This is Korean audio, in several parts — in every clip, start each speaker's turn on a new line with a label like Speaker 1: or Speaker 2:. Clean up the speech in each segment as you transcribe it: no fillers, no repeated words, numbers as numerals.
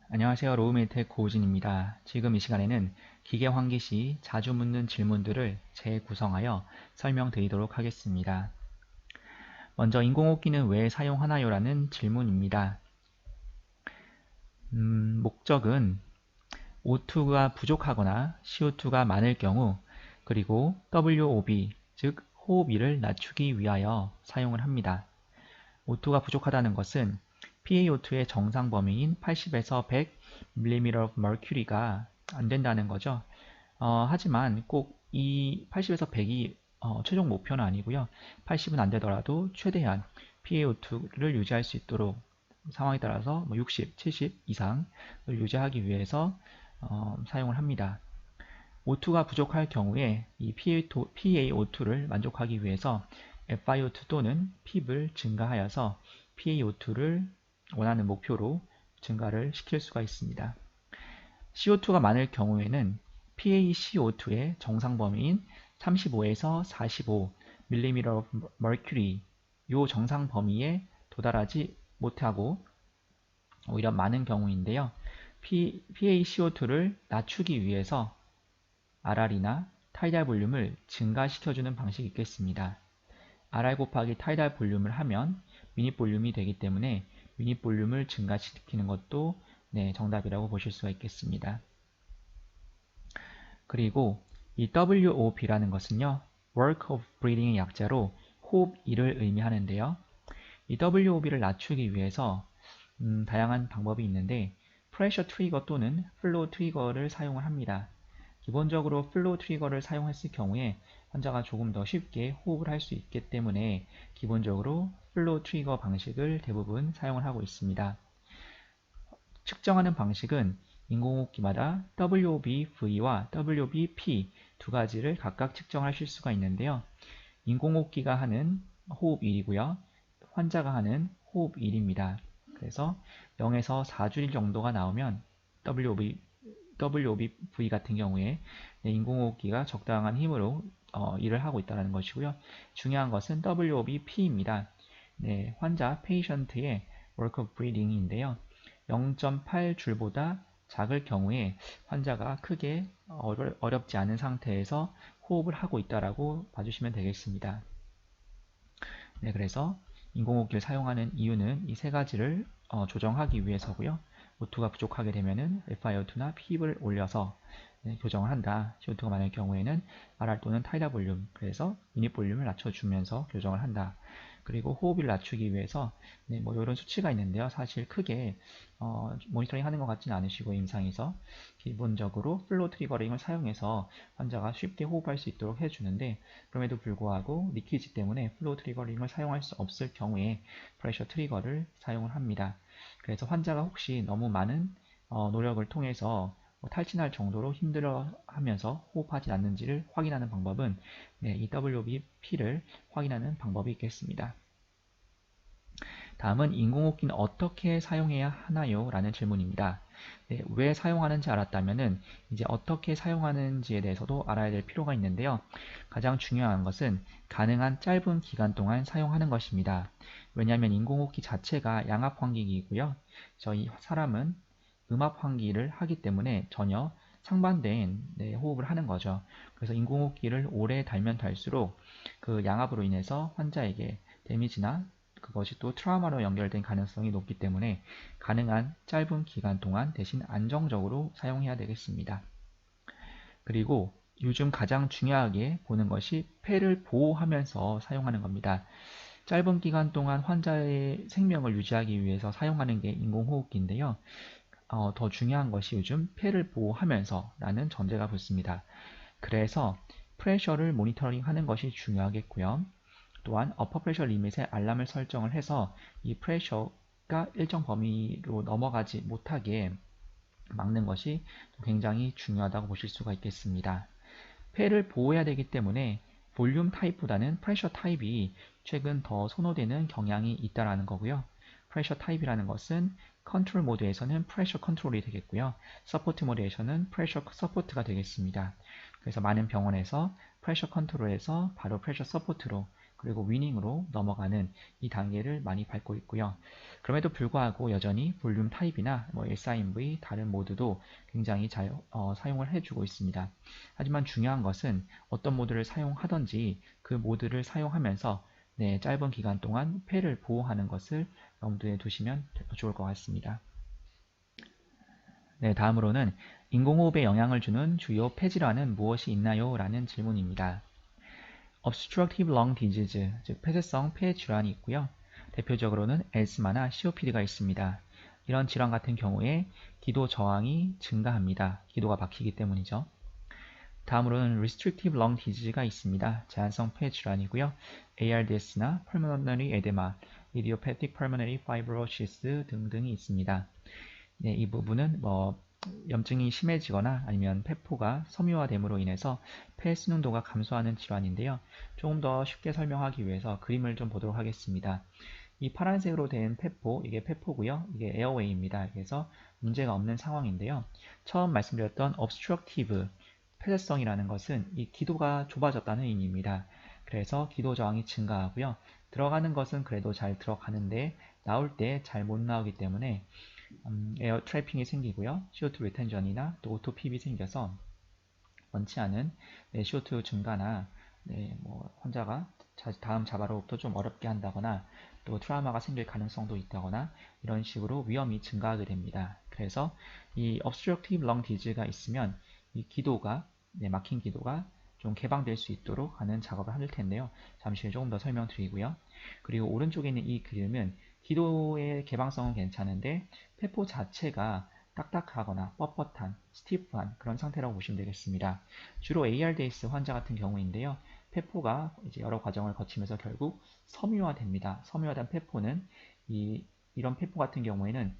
Speaker 1: 안녕하세요. 로우메이트의 고우진입니다. 지금 이 시간에는 기계 환기 시 자주 묻는 질문들을 재구성하여 설명드리도록 하겠습니다. 먼저 인공호흡기는 왜 사용하나요? 라는 질문입니다. 목적은 O2가 부족하거나 CO2가 많을 경우, 그리고 WOB, 즉 호흡비를 낮추기 위하여 사용을 합니다. O2가 부족하다는 것은 PaO2의 정상 범위인 80에서 100 mm of mercury가 안 된다는 거죠. 하지만 꼭 이 80에서 100이 최종 목표는 아니고요. 80은 안 되더라도 최대한 PaO2를 유지할 수 있도록 상황에 따라서 60, 70 이상을 유지하기 위해서 사용을 합니다. O2가 부족할 경우에 이 PaO2를 만족하기 위해서 FiO2 또는 PIB을 증가하여서 PaO2를 원하는 목표로 증가를 시킬 수가 있습니다. CO2가 많을 경우에는 PaCO2의 정상 범위인 35에서 45 mm of mercury 요 정상 범위에 도달하지 못하고 오히려 많은 경우인데요. PaCO2를 낮추기 위해서 RR이나 타이달 볼륨을 증가시켜주는 방식이 있겠습니다. RR 곱하기 타이달 볼륨을 하면 유닛 볼륨이 되기 때문에 유닛 볼륨을 증가시키는 것도 정답이라고 보실 수가 있겠습니다. 그리고 이 WOB라는 것은요, Work of Breathing의 약자로 호흡2를 의미하는데요. 이 WOB를 낮추기 위해서 다양한 방법이 있는데 프레셔 트리거 또는 플로우 트리거를 사용을 합니다. 기본적으로 플로우 트리거를 사용했을 경우에 환자가 조금 더 쉽게 호흡을 할 수 있기 때문에 기본적으로 플로우 트리거 방식을 대부분 사용을 하고 있습니다. 측정하는 방식은 인공호흡기마다 WOB-V와 WOB-P 두 가지를 각각 측정하실 수가 있는데요. 인공호흡기가 하는 호흡1이고요. 환자가 하는 호흡1입니다. 그래서 0에서 4줄 정도가 나오면 WOB-V 같은 경우에 인공호흡기가 적당한 힘으로 일을 하고 있다는 것이고요. 중요한 것은 WOB-P입니다. 환자, 페이션트의 work of breathing인데요. 0.8줄보다 작을 경우에 환자가 크게 어렵지 않은 상태에서 호흡을 하고 있다라고 봐주시면 되겠습니다. 그래서 인공호흡기를 사용하는 이유는 이 세 가지를 조정하기 위해서고요. O2가 부족하게 되면은 FiO2나 PIB을 올려서 교정을 한다. CO2가 많을 경우에는 RR 또는 타이달 볼륨, 그래서 유닛 볼륨을 낮춰주면서 교정을 한다. 그리고 호흡을 낮추기 위해서 뭐 이런 수치가 있는데요. 사실 크게 모니터링 하는 것 같지는 않으시고 임상에서 기본적으로 플로우 트리거링을 사용해서 환자가 쉽게 호흡할 수 있도록 해주는데 그럼에도 불구하고 리키지 때문에 플로우 트리거링을 사용할 수 없을 경우에 프레셔 트리거를 사용을 합니다. 그래서 환자가 혹시 너무 많은 노력을 통해서 탈진할 정도로 힘들어하면서 호흡하지 않는지를 확인하는 방법은 이 WBP를 확인하는 방법이 있겠습니다. 다음은 인공호흡기는 어떻게 사용해야 하나요? 라는 질문입니다. 왜 사용하는지 알았다면은 이제 어떻게 사용하는지에 대해서도 알아야 될 필요가 있는데요. 가장 중요한 것은 가능한 짧은 기간 동안 사용하는 것입니다. 왜냐하면 인공호흡기 자체가 양압 환기기이고요. 저희 사람은 음압 환기를 하기 때문에 전혀 상반된 호흡을 하는 거죠. 그래서 인공호흡기를 오래 달면 달수록 그 양압으로 인해서 환자에게 데미지나 그것이 또 트라우마로 연결된 가능성이 높기 때문에 가능한 짧은 기간 동안 대신 안정적으로 사용해야 되겠습니다. 그리고 요즘 가장 중요하게 보는 것이 폐를 보호하면서 사용하는 겁니다. 짧은 기간 동안 환자의 생명을 유지하기 위해서 사용하는 게 인공호흡기인데요. 더 중요한 것이 요즘 폐를 보호하면서 라는 전제가 붙습니다. 그래서 프레셔를 모니터링 하는 것이 중요하겠고요. 또한 어퍼 프레셔 리밋에 알람을 설정을 해서 이 프레셔가 일정 범위로 넘어가지 못하게 막는 것이 굉장히 중요하다고 보실 수가 있겠습니다. 폐를 보호해야 되기 때문에 볼륨 타입보다는 프레셔 타입이 최근 더 선호되는 경향이 있다라는 거고요. 프레셔 타입이라는 것은 컨트롤 모드에서는 프레셔 컨트롤이 되겠고요. 서포트 모드에서는 프레셔 서포트가 되겠습니다. 그래서 많은 병원에서 프레셔 컨트롤에서 바로 프레셔 서포트로 그리고 위닝으로 넘어가는 이 단계를 많이 밟고 있고요. 그럼에도 불구하고 여전히 볼륨 타입이나 SIMV 다른 모드도 굉장히 잘 사용을 해주고 있습니다. 하지만 중요한 것은 어떤 모드를 사용하든지 그 모드를 사용하면서 짧은 기간 동안 폐를 보호하는 것을 염두에 두시면 좋을 것 같습니다. 다음으로는 인공호흡에 영향을 주는 주요 폐질환은 무엇이 있나요? 라는 질문입니다. Obstructive Lung Disease, 즉 폐쇄성 폐 질환이 있고요. 대표적으로는 asthma나 COPD가 있습니다. 이런 질환 같은 경우에 기도 저항이 증가합니다. 기도가 막히기 때문이죠. 다음으로는 Restrictive Lung Disease가 있습니다. 제한성 폐 질환이고요. ARDS나 Pulmonary Edema, Idiopathic Pulmonary Fibrosis 등등이 있습니다. 이 부분은 염증이 심해지거나 아니면 폐포가 섬유화됨으로 인해서 폐 수능도가 감소하는 질환인데요. 조금 더 쉽게 설명하기 위해서 그림을 좀 보도록 하겠습니다. 이 파란색으로 된 폐포, 이게 폐포고요. 이게 에어웨이입니다. 그래서 문제가 없는 상황인데요. 처음 말씀드렸던 obstructive, 폐쇄성이라는 것은 이 기도가 좁아졌다는 의미입니다. 그래서 기도 저항이 증가하고요. 들어가는 것은 그래도 잘 들어가는데 나올 때 잘 못 나오기 때문에 에어 트래핑이 생기고요. CO2 리텐전이나 또 오토핍이 생겨서 원치 않은 CO2 증가나 환자가 다음 자바로부터 좀 어렵게 한다거나 또 트라우마가 생길 가능성도 있다거나 이런 식으로 위험이 증가하게 됩니다. 그래서 이 obstructive lung disease가 있으면 이 기도가 막힌 기도가 좀 개방될 수 있도록 하는 작업을 할 텐데요. 잠시 후에 조금 더 설명드리고요. 그리고 오른쪽에 있는 이 그림은 기도의 개방성은 괜찮은데 폐포 자체가 딱딱하거나 뻣뻣한, 스티프한 그런 상태라고 보시면 되겠습니다. 주로 ARDS 환자 같은 경우인데요. 폐포가 이제 여러 과정을 거치면서 결국 섬유화됩니다. 섬유화된 폐포는 이런 폐포 같은 경우에는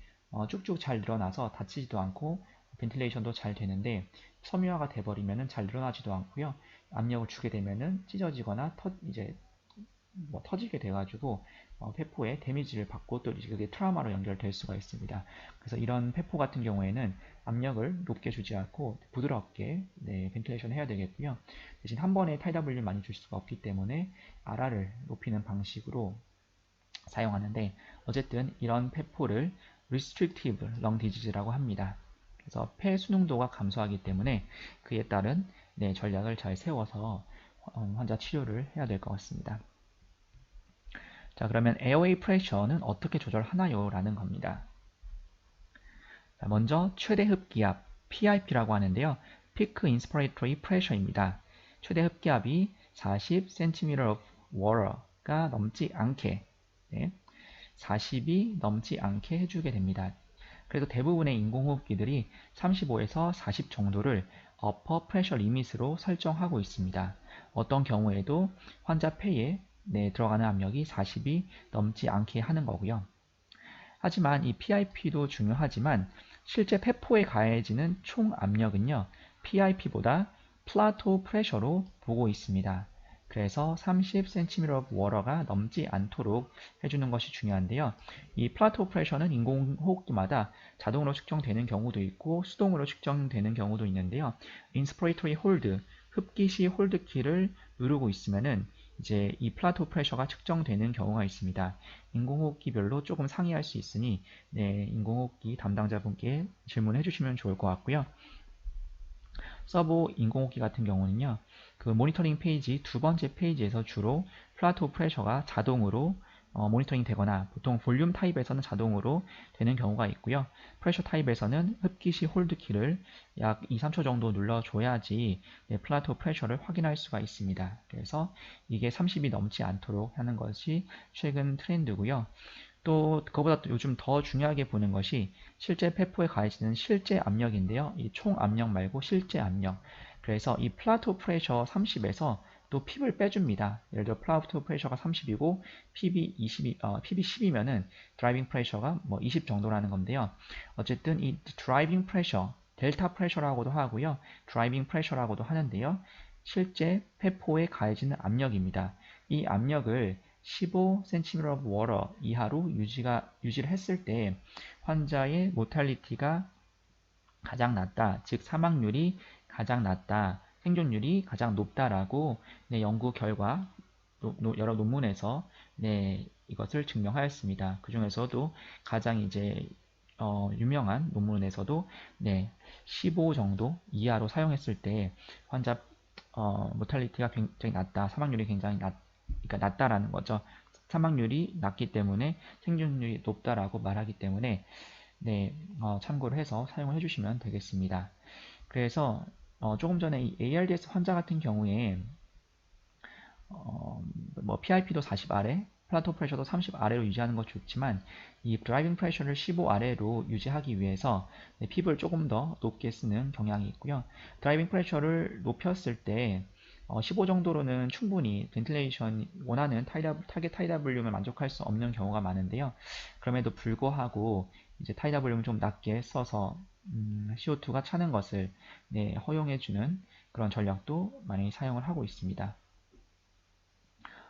Speaker 1: 쭉쭉 잘 늘어나서 다치지도 않고 벤틸레이션도 잘 되는데 섬유화가 돼버리면은 잘 늘어나지도 않고요. 압력을 주게 되면은 찢어지거나 터지게 돼가지고 폐포에 데미지를 받고 또 그게 트라우마로 연결될 수가 있습니다. 그래서 이런 폐포 같은 경우에는 압력을 높게 주지 않고 부드럽게 벤틸레이션 해야 되겠고요. 대신 한 번에 타이더블리를 많이 줄 수가 없기 때문에 RR을 높이는 방식으로 사용하는데 어쨌든 이런 폐포를 Restrictive Lung Disease라고 합니다. 그래서 폐 수능도가 감소하기 때문에 그에 따른 전략을 잘 세워서 환자 치료를 해야 될 것 같습니다. 자, 그러면 에어웨이 프레셔는 어떻게 조절하나요? 라는 겁니다. 자, 먼저 최대 흡기압 PIP라고 하는데요. Peak Inspiratory Pressure입니다. 최대 흡기압이 40cm of water가 넘지 않게 40이 넘지 않게 해주게 됩니다. 그래도 대부분의 인공호흡기들이 35에서 40 정도를 upper pressure limit으로 설정하고 있습니다. 어떤 경우에도 환자 폐에 들어가는 압력이 40이 넘지 않게 하는 거고요. 하지만 이 PIP도 중요하지만 실제 폐포에 가해지는 총 압력은요. PIP보다 플라토 프레셔로 보고 있습니다. 그래서 30cm of water가 넘지 않도록 해주는 것이 중요한데요. 이 플라토 프레셔는 인공호흡기마다 자동으로 측정되는 경우도 있고 수동으로 측정되는 경우도 있는데요. 인스피레이터리 홀드, 흡기 시 홀드 키를 누르고 있으면은 이제 이 플라토 프레셔가 측정되는 경우가 있습니다. 인공호흡기별로 조금 상이할 수 있으니 인공호흡기 담당자분께 질문해 주시면 좋을 것 같고요. 서보 인공호흡기 같은 경우는요. 그 모니터링 페이지 두 번째 페이지에서 주로 플라토 프레셔가 자동으로 모니터링 되거나 보통 볼륨 타입에서는 자동으로 되는 경우가 있고요. 프레셔 타입에서는 흡기 시 홀드 키를 약 2, 3초 정도 눌러줘야지 플라토 프레셔를 확인할 수가 있습니다. 그래서 이게 30이 넘지 않도록 하는 것이 최근 트렌드고요. 또 그거보다 또 요즘 더 중요하게 보는 것이 실제 폐포에 가해지는 실제 압력인데요. 이 총 압력 말고 실제 압력. 그래서 이 플라토 프레셔 30에서 또 핍을 빼줍니다. 예를 들어 플라토 프레셔가 30이고 핍이 10이면은 드라이빙 프레셔가 20 정도라는 건데요. 어쨌든 이 드라이빙 프레셔, 델타 프레셔라고도 하고요. 드라이빙 프레셔라고도 하는데요. 실제 폐포에 가해지는 압력입니다. 이 압력을 15cm of water 이하로 유지를 했을 때 환자의 모탈리티가 가장 낮다, 즉 사망률이 가장 낮다, 생존율이 가장 높다라고 연구 결과 여러 논문에서 네, 이것을 증명하였습니다. 그 중에서도 가장 이제 유명한 논문에서도 네, 15 정도 이하로 사용했을 때 환자 모탈리티가 굉장히 낮다, 사망률이 굉장히 그러니까 낮다라는 거죠. 사망률이 낮기 때문에 생존율이 높다라고 말하기 때문에 네, 참고를 해서 사용을 해주시면 되겠습니다. 그래서 조금 전에 이 ARDS 환자 같은 경우에 뭐 PIP도 40 아래, 플라토 프레셔도 30 아래로 유지하는 것 좋지만 이 드라이빙 프레셔를 15 아래로 유지하기 위해서 핍을 조금 더 높게 쓰는 경향이 있고요. 드라이빙 프레셔를 높였을 때 15 정도로는 충분히 벤틸레이션 원하는 타겟 TW를 만족할 수 없는 경우가 많은데요. 그럼에도 불구하고 이제 TW를 좀 낮게 써서 CO2가 차는 것을 네, 허용해주는 그런 전략도 많이 사용을 하고 있습니다.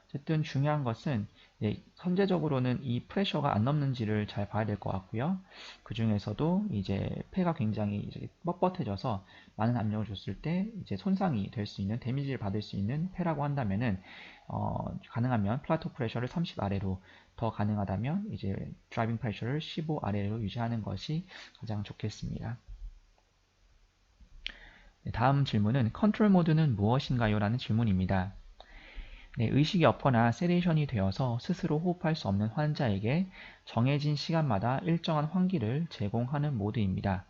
Speaker 1: 어쨌든 중요한 것은 네, 선제적으로는 이 프레셔가 안 넘는지를 잘 봐야 될 것 같고요. 그 중에서도 이제 폐가 굉장히 이제 뻣뻣해져서 많은 압력을 줬을 때 이제 손상이 될 수 있는 데미지를 받을 수 있는 폐라고 한다면은 가능하면 플라토 프레셔를 30 아래로 더 가능하다면 이제 드라이빙 프레셔를 15 아래로 유지하는 것이 가장 좋겠습니다. 네, 다음 질문은 컨트롤 모드는 무엇인가요? 라는 질문입니다. 네, 의식이 없거나 세데이션이 되어서 스스로 호흡할 수 없는 환자에게 정해진 시간마다 일정한 환기를 제공하는 모드입니다.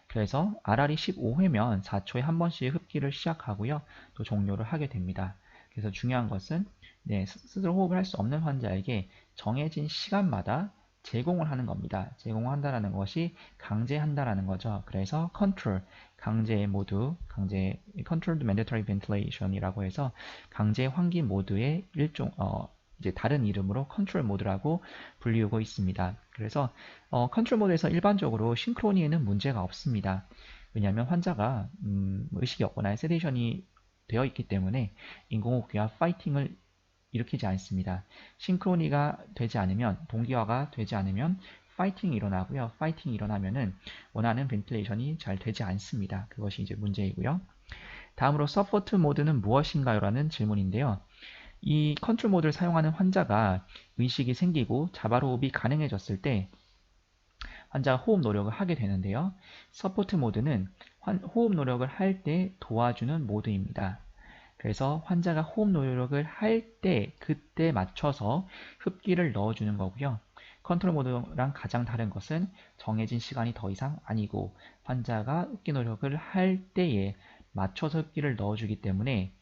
Speaker 1: 그래서 RR이 15회면 4초에 한 번씩 흡기를 시작하고요. 또 종료를 하게 됩니다. 그래서 중요한 것은 네, 스스로 호흡을 할 수 없는 환자에게 정해진 시간마다 제공을 하는 겁니다. 제공한다라는 것이 강제한다라는 거죠. 그래서 컨트롤, 강제 모드, 강제 controlled mandatory ventilation이라고 해서 강제 환기 모드의 일종 이제 다른 이름으로 컨트롤 모드라고 불리우고 있습니다. 그래서 컨트롤 모드에서 일반적으로 싱크로니에는 문제가 없습니다. 왜냐하면 환자가 의식이 없거나 세데이션이 되어 있기 때문에 인공호흡기와 파이팅을 일으키지 않습니다. 싱크로니가 되지 않으면, 동기화가 되지 않으면 파이팅이 일어나고요. 파이팅이 일어나면은 원하는 벤틸레이션이 잘 되지 않습니다. 그것이 이제 문제이고요. 다음으로 서포트 모드는 무엇인가요? 라는 질문인데요. 이 컨트롤 모드를 사용하는 환자가 의식이 생기고 자발호흡이 가능해졌을 때 환자가 호흡 노력을 하게 되는데요. 서포트 모드는 호흡 노력을 할 때 도와주는 모드입니다. 그래서 환자가 호흡 노력을 할 때 그때 맞춰서 흡기를 넣어주는 거고요. 컨트롤 모드랑 가장 다른 것은 정해진 시간이 더 이상 아니고 환자가 흡기 노력을 할 때에 맞춰서 흡기를 넣어주기 때문에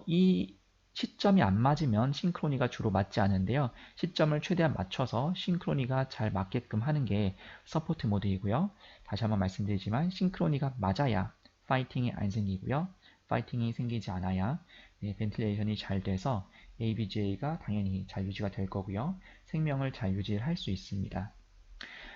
Speaker 1: 이 시점이 안 맞으면 싱크로니가 주로 맞지 않은데요. 시점을 최대한 맞춰서 싱크로니가 잘 맞게끔 하는 게 서포트 모드이고요. 다시 한번 말씀드리지만 싱크로니가 맞아야 파이팅이 안 생기고요. 파이팅이 생기지 않아야 네, 벤틸레이션이 잘 돼서 ABGA가 당연히 잘 유지가 될 거고요. 생명을 잘 유지할 수 있습니다.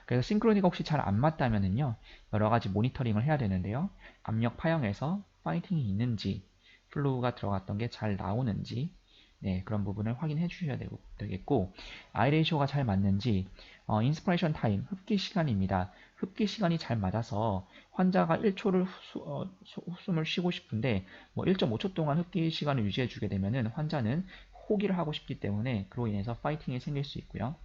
Speaker 1: 그래서 싱크로니가 혹시 잘 안 맞다면은요, 여러 가지 모니터링을 해야 되는데요. 압력 파형에서 파이팅이 있는지, 플루가 들어갔던 게 잘 나오는지, 네, 그런 부분을 확인해 주셔야 되겠고, 아이 레이쇼가 잘 맞는지, 인스피레이션 타임, 흡기 시간입니다. 흡기 시간이 잘 맞아서 환자가 1초를 숨을 쉬고 싶은데, 뭐 1.5초 동안 흡기 시간을 유지해 주게 되면은 환자는 호기를 하고 싶기 때문에 그로 인해서 파이팅이 생길 수 있고요.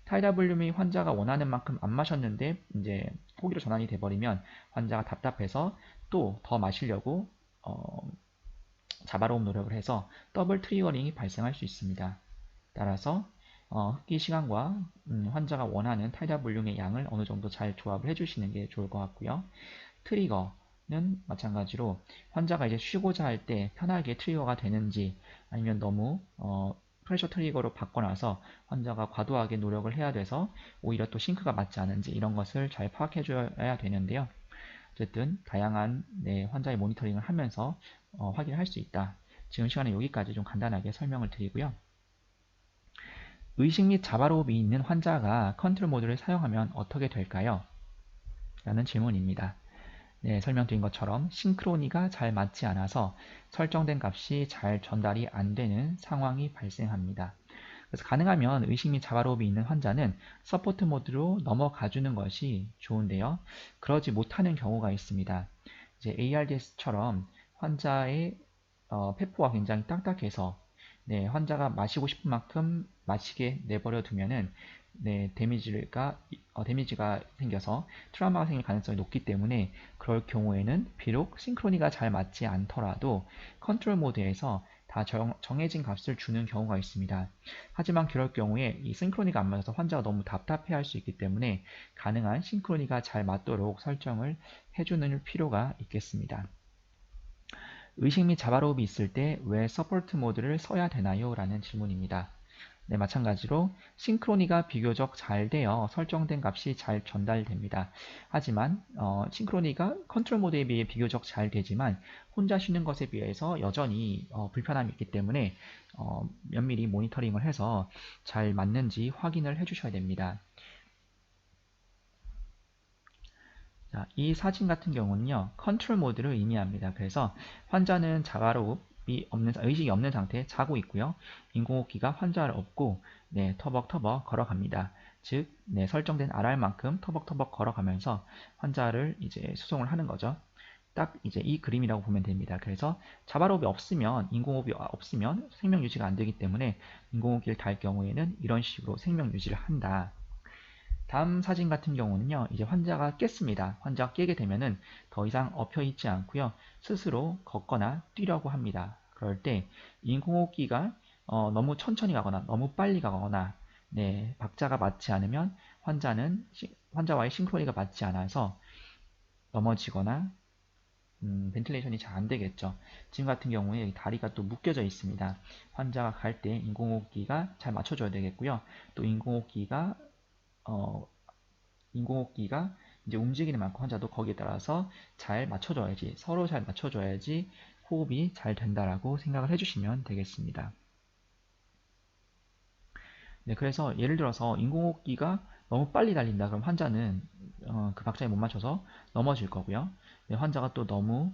Speaker 1: 타이다블륨이 환자가 원하는 만큼 안 마셨는데 이제 호기로 전환이 돼버리면 환자가 답답해서 또 더 마시려고 자발호흡 노력을 해서 더블 트리거링이 발생할 수 있습니다. 따라서 흡기 시간과 환자가 원하는 타이다블륨의 양을 어느 정도 잘 조합을 해주시는 게 좋을 것 같고요. 트리거는 마찬가지로 환자가 이제 쉬고자 할 때 편하게 트리거가 되는지 아니면 너무 프레셔 트리거로 바꿔놔서 환자가 과도하게 노력을 해야 돼서 오히려 또 싱크가 맞지 않은지 이런 것을 잘 파악해 줘야 되는데요. 어쨌든 다양한 환자의 모니터링을 하면서 확인할 수 있다. 지금 시간에 여기까지 좀 간단하게 설명을 드리고요. 의식 및 자발호흡이 있는 환자가 컨트롤 모드를 사용하면 어떻게 될까요? 라는 질문입니다. 네, 설명드린 것처럼 싱크로니가 잘 맞지 않아서 설정된 값이 잘 전달이 안 되는 상황이 발생합니다. 그래서 가능하면 의식 및 자발호흡이 있는 환자는 서포트 모드로 넘어가 주는 것이 좋은데요. 그러지 못하는 경우가 있습니다. 이제 ARDS처럼 환자의 폐포가 굉장히 딱딱해서 네, 환자가 마시고 싶은 만큼 마시게 내버려 두면은 네, 데미지가 생겨서 트라우마가 생길 가능성이 높기 때문에 그럴 경우에는 비록 싱크로니가 잘 맞지 않더라도 컨트롤 모드에서 다 정해진 값을 주는 경우가 있습니다. 하지만 그럴 경우에 이 싱크로니가 안 맞아서 환자가 너무 답답해할 수 있기 때문에 가능한 싱크로니가 잘 맞도록 설정을 해주는 필요가 있겠습니다. 의식 및 자바로업이 있을 때 왜 서포트 모드를 써야 되나요? 라는 질문입니다. 네, 마찬가지로 싱크로니가 비교적 잘 되어 설정된 값이 잘 전달됩니다. 하지만 싱크로니가 컨트롤 모드에 비해 비교적 잘 되지만 혼자 쉬는 것에 비해서 여전히 불편함이 있기 때문에 면밀히 모니터링을 해서 잘 맞는지 확인을 해주셔야 됩니다. 자, 이 사진 같은 경우는요, 컨트롤 모드를 의미합니다. 그래서 환자는 의식이 없는 상태에 자고 있고요. 인공호흡기가 환자를 업고, 네, 터벅터벅 걸어갑니다. 즉, 네, 설정된 RR만큼 터벅터벅 걸어가면서 환자를 이제 수송을 하는 거죠. 딱 이제 이 그림이라고 보면 됩니다. 그래서 자바로업이 없으면, 인공호흡이 없으면 생명 유지가 안 되기 때문에 인공호흡기를 달 경우에는 이런 식으로 생명 유지를 한다. 다음 사진 같은 경우는요, 이제 환자가 깼습니다. 환자가 깨게 되면은 더 이상 엎혀 있지 않고요, 스스로 걷거나 뛰려고 합니다. 그럴 때 인공호흡기가 너무 천천히 가거나 너무 빨리 가거나 네, 박자가 맞지 않으면 환자와의 싱크로니가 맞지 않아서 넘어지거나 벤틸레이션이 잘 안 되겠죠. 지금 같은 경우에 다리가 또 묶여져 있습니다. 환자가 갈 때 인공호흡기가 잘 맞춰줘야 되겠고요. 또 어, 인공호흡기가 이제 움직이는 만큼 환자도 거기에 따라서 잘 맞춰줘야지, 서로 잘 맞춰줘야지 호흡이 잘 된다라고 생각을 해주시면 되겠습니다. 네, 그래서 예를 들어서 인공호흡기가 너무 빨리 달린다. 그럼 환자는 그 박자에 못 맞춰서 넘어질 거고요. 네, 환자가 또 너무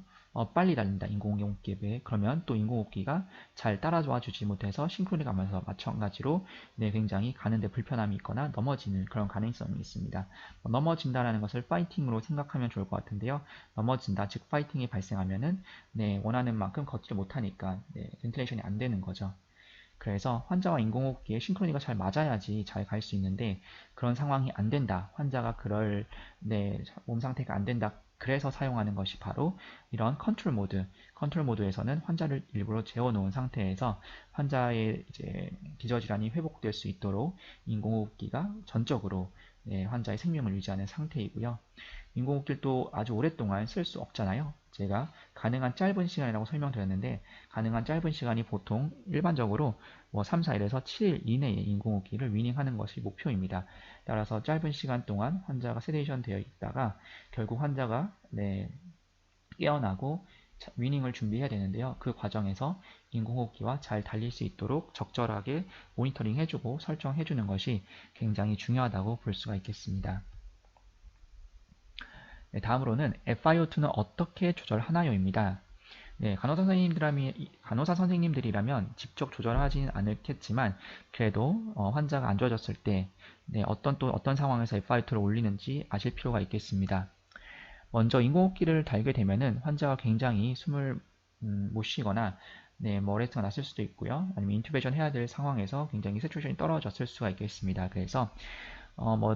Speaker 1: 빨리 달린다. 인공호흡기에 비해. 그러면 또 인공호흡기가 잘 따라와 주지 못해서 싱크로니가 안 맞아서 마찬가지로 네, 굉장히 가는데 불편함이 있거나 넘어지는 그런 가능성이 있습니다. 넘어진다라는 것을 파이팅으로 생각하면 좋을 것 같은데요. 넘어진다, 즉 파이팅이 발생하면은 네, 원하는 만큼 걷지를 못하니까 네, 벤틸레이션이 안 되는 거죠. 그래서 환자와 인공호흡기의 싱크로니가 잘 맞아야지 잘 갈 수 있는데 그런 상황이 안 된다. 환자가 몸 상태가 안 된다. 그래서 사용하는 것이 바로 이런 컨트롤 모드. 컨트롤 모드에서는 환자를 일부러 재워놓은 상태에서 환자의 이제 기저질환이 회복될 수 있도록 인공호흡기가 전적으로 환자의 생명을 유지하는 상태이고요. 인공호흡기도 아주 오랫동안 쓸 수 없잖아요. 제가 가능한 짧은 시간이라고 설명드렸는데 가능한 짧은 시간이 보통 일반적으로 3, 4일에서 7일 이내에 인공호흡기를 위닝하는 것이 목표입니다. 따라서 짧은 시간 동안 환자가 세데이션 되어 있다가 결국 환자가 깨어나고 위닝을 준비해야 되는데요. 그 과정에서 인공호흡기와 잘 달릴 수 있도록 적절하게 모니터링 해주고 설정해주는 것이 굉장히 중요하다고 볼 수가 있겠습니다. 네, 다음으로는 FiO2는 어떻게 조절하나요입니다. 네, 간호사 선생님들이라면 직접 조절하지는 않겠지만 그래도 환자가 안 좋아졌을 때 어떤 상황에서 FiO2를 올리는지 아실 필요가 있겠습니다. 먼저 인공호흡기를 달게 되면은 환자가 굉장히 숨을 못 쉬거나 어레스트가 났을 수도 있고요. 아니면 인투베이션 해야 될 상황에서 굉장히 세츄레이션이 떨어졌을 수가 있겠습니다. 그래서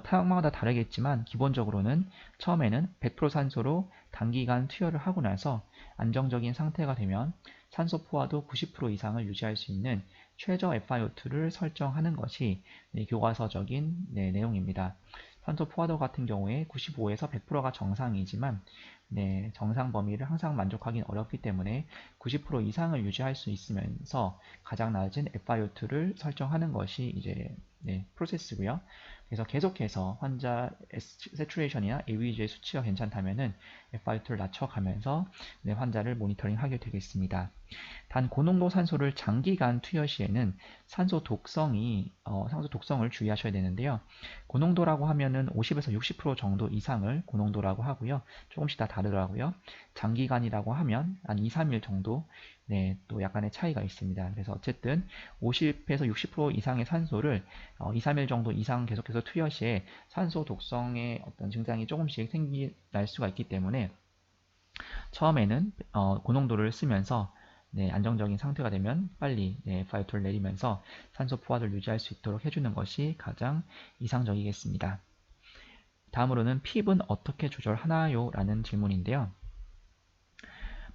Speaker 1: 타격마다 다르겠지만 기본적으로는 처음에는 100% 산소로 단기간 투여를 하고 나서 안정적인 상태가 되면 산소 포화도 90% 이상을 유지할 수 있는 최저 FiO2를 설정하는 것이 교과서적인 내용입니다. 산소 포화도 같은 경우에 95에서 100%가 정상이지만 정상 범위를 항상 만족하기는 어렵기 때문에 90% 이상을 유지할 수 있으면서 가장 낮은 FiO2를 설정하는 것이 이제 프로세스고요. 그래서 계속해서 환자 세츄레이션이나 AVG의 수치가 괜찮다면은 FiO2를 낮춰가면서 환자를 모니터링하게 되겠습니다. 단 고농도 산소를 장기간 투여 시에는 산소 독성을 주의하셔야 되는데요. 고농도라고 하면은 50에서 60% 정도 이상을 고농도라고 하고요. 조금씩 다 다르더라고요. 장기간이라고 하면 한 2, 3일 정도 또 약간의 차이가 있습니다. 그래서 어쨌든 50에서 60% 이상의 산소를 2, 3일 정도 이상 계속해서 투여 시에 산소 독성의 어떤 증상이 조금씩 날 수가 있기 때문에 처음에는 고농도를 쓰면서 네, 안정적인 상태가 되면 빨리 FiO2를 내리면서 산소 포화도를 유지할 수 있도록 해주는 것이 가장 이상적이겠습니다. 다음으로는 핍은 어떻게 조절하나요? 라는 질문인데요.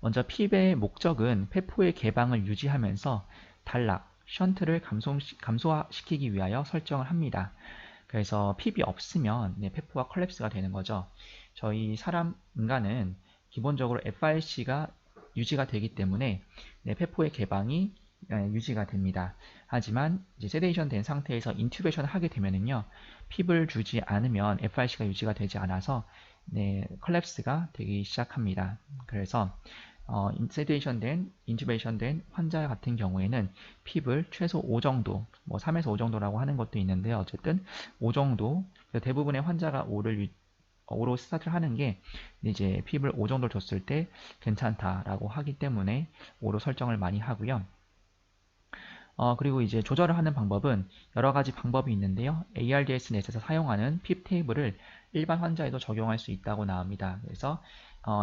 Speaker 1: 먼저 핍의 목적은 폐포의 개방을 유지하면서 단락, 션트를 감소시키기 위하여 설정을 합니다. 그래서 핍이 없으면 폐포가 컬랩스가 되는 거죠. 저희 인간은 기본적으로 FRC가 유지가 되기 때문에 폐포의 개방이 유지가 됩니다. 하지만 이제 세데이션 된 상태에서 인튜베이션을 하게 되면은요, 핍을 주지 않으면 FRC가 유지가 되지 않아서 컬랩스가 되기 시작합니다. 그래서 인튜베이션 된 환자 같은 경우에는 핍을 최소 5 정도, 뭐 3에서 5 정도라고 하는 것도 있는데 어쨌든 5 정도, 대부분의 환자가 5로 스타트를 하는 게 이제 핍을 5 정도 줬을 때 괜찮다라고 하기 때문에 5로 설정을 많이 하고요. 그리고 이제 조절을 하는 방법은 여러 가지 방법이 있는데요. ARDS 넷에서 사용하는 핍 테이블을 일반 환자에도 적용할 수 있다고 나옵니다. 그래서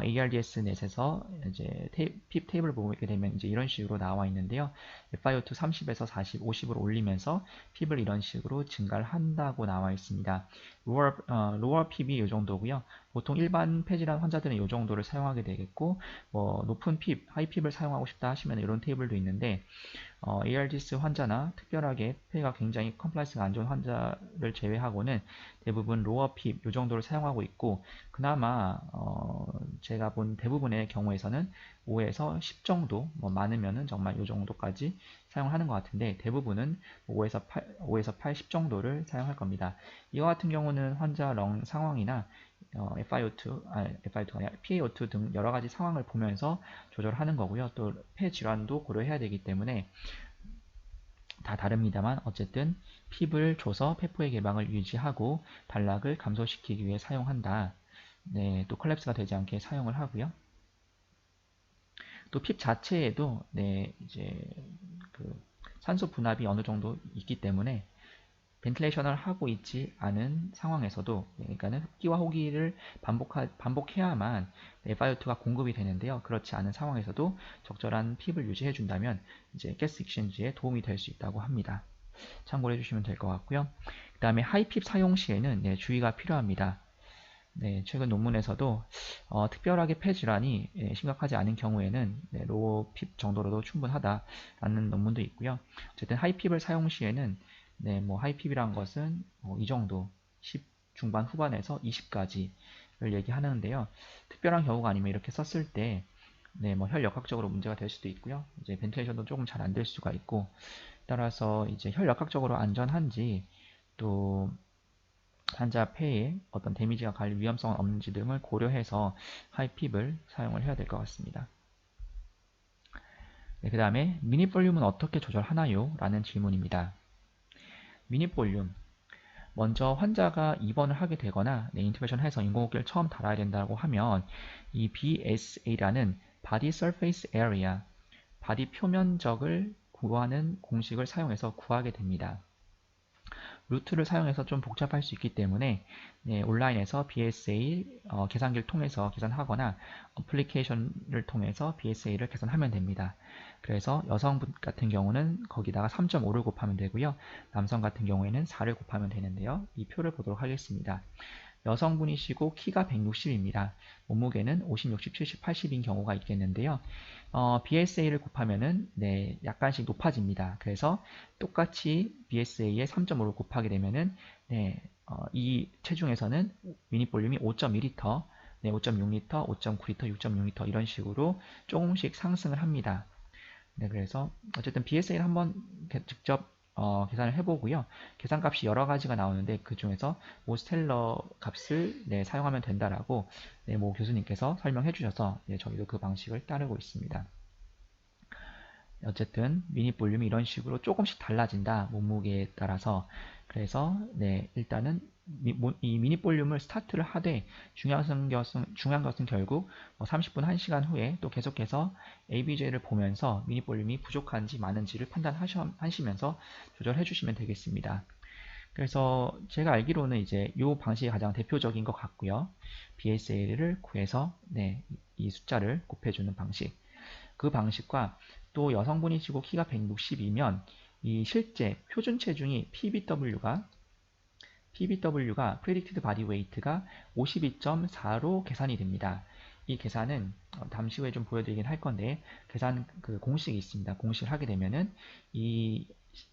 Speaker 1: ARDS 넷에서 이제 핍 테이블을 보게 되면 이제 이런 식으로 나와 있는데요. FiO2 30에서 40, 50으로 올리면서 핍을 이런 식으로 증가를 한다고 나와 있습니다. 로어 핍이 이 정도고요. 보통 일반 폐질환 환자들은 이 정도를 사용하게 되겠고, 뭐 높은 핍, 하이 핍을 사용하고 싶다 하시면 이런 테이블도 있는데, ARDS 환자나 특별하게 폐가 굉장히 컴플라이스가 안 좋은 환자를 제외하고는 대부분 로어 핍 이 정도를 사용하고 있고, 그나마 제가 본 대부분의 경우에서는 5에서 10 정도, 뭐 많으면은 정말 이 정도까지 사용을 하는 것 같은데 대부분은 5에서 8, 10 정도를 사용할 겁니다. 이와 같은 경우는 환자 령 상황이나 FiO2가 아니라 PaO2 등 여러 가지 상황을 보면서 조절하는 거고요. 또 폐 질환도 고려해야 되기 때문에 다 다릅니다만 어쨌든 핍을 줘서 폐포의 개방을 유지하고 단락을 감소시키기 위해 사용한다. 네, 또 컬랩스가 되지 않게 사용을 하고요. 또 핍 자체에도 이제 그 산소 분압이 어느 정도 있기 때문에 벤틸레이션을 하고 있지 않은 상황에서도 그러니까는 흡기와 호기를 반복해야만 FiO2가 공급이 되는데요. 그렇지 않은 상황에서도 적절한 핍을 유지해 준다면 이제 가스 익스체인지에 도움이 될 수 있다고 합니다. 참고해 주시면 될 것 같고요. 그 다음에 하이핍 사용 시에는 주의가 필요합니다. 최근 논문에서도 특별하게 폐 질환이 심각하지 않은 경우에는 로우 핍 정도로도 충분하다라는 논문도 있고요. 어쨌든 하이핍을 사용 시에는 뭐 하이핍이란 것은 이 정도 10 중반 후반에서 20까지를 얘기하는데요. 특별한 경우가 아니면 이렇게 썼을 때 뭐 혈역학적으로 문제가 될 수도 있고요. 이제 벤틸레이션도 조금 잘 안 될 수가 있고 따라서 이제 혈역학적으로 안전한지 또 환자 폐에 어떤 데미지가 갈 위험성은 없는지 등을 고려해서 하이핍을 사용을 해야 될 것 같습니다. 그 다음에 미니볼륨은 어떻게 조절하나요? 라는 질문입니다. 미니볼륨 먼저 환자가 입원을 하게 되거나 인투베이션 해서 인공호흡기를 처음 달아야 된다고 하면 이 BSA라는 Body Surface Area, 바디 표면적을 구하는 공식을 사용해서 구하게 됩니다. 루트를 사용해서 좀 복잡할 수 있기 때문에 온라인에서 BSA 계산기를 통해서 계산하거나 어플리케이션을 통해서 BSA를 계산하면 됩니다. 그래서 여성분 같은 경우는 거기다가 3.5를 곱하면 되고요. 남성 같은 경우에는 4를 곱하면 되는데요. 이 표를 보도록 하겠습니다. 여성분이시고 키가 160입니다. 몸무게는 50, 60, 70, 80인 경우가 있겠는데요. BSA를 곱하면은 약간씩 높아집니다. 그래서 똑같이 BSA에 3.5를 곱하게 되면은 이 체중에서는 미니볼륨이 5.2L, 5.6L, 5.9L, 6.6L 이런 식으로 조금씩 상승을 합니다. 그래서 어쨌든 BSA를 한번 직접 계산을 해보고요. 계산값이 여러 가지가 나오는데 그 중에서 모스텔러 값을 사용하면 된다라고 모 교수님께서 설명해 주셔서 저희도 그 방식을 따르고 있습니다. 어쨌든 미니 볼륨이 이런 식으로 조금씩 달라진다. 몸무게에 따라서. 그래서 일단은 이 미니 볼륨을 스타트를 하되 중요한 것은 결국 30분 1시간 후에 또 계속해서 ABJ를 보면서 미니 볼륨이 부족한지 많은지를 판단하시면서 조절해 주시면 되겠습니다. 그래서 제가 알기로는 이제 이 방식이 가장 대표적인 것 같고요. BSA를 구해서 이 숫자를 곱해주는 방식. 그 방식과 또 여성분이시고 키가 160이면 이 실제 표준 체중이 PBW가 Predicted Body Weight가 52.4로 계산이 됩니다. 이 계산은 잠시 후에 좀 보여드리긴 할 건데 계산 그 공식이 있습니다. 공식을 하게 되면은 이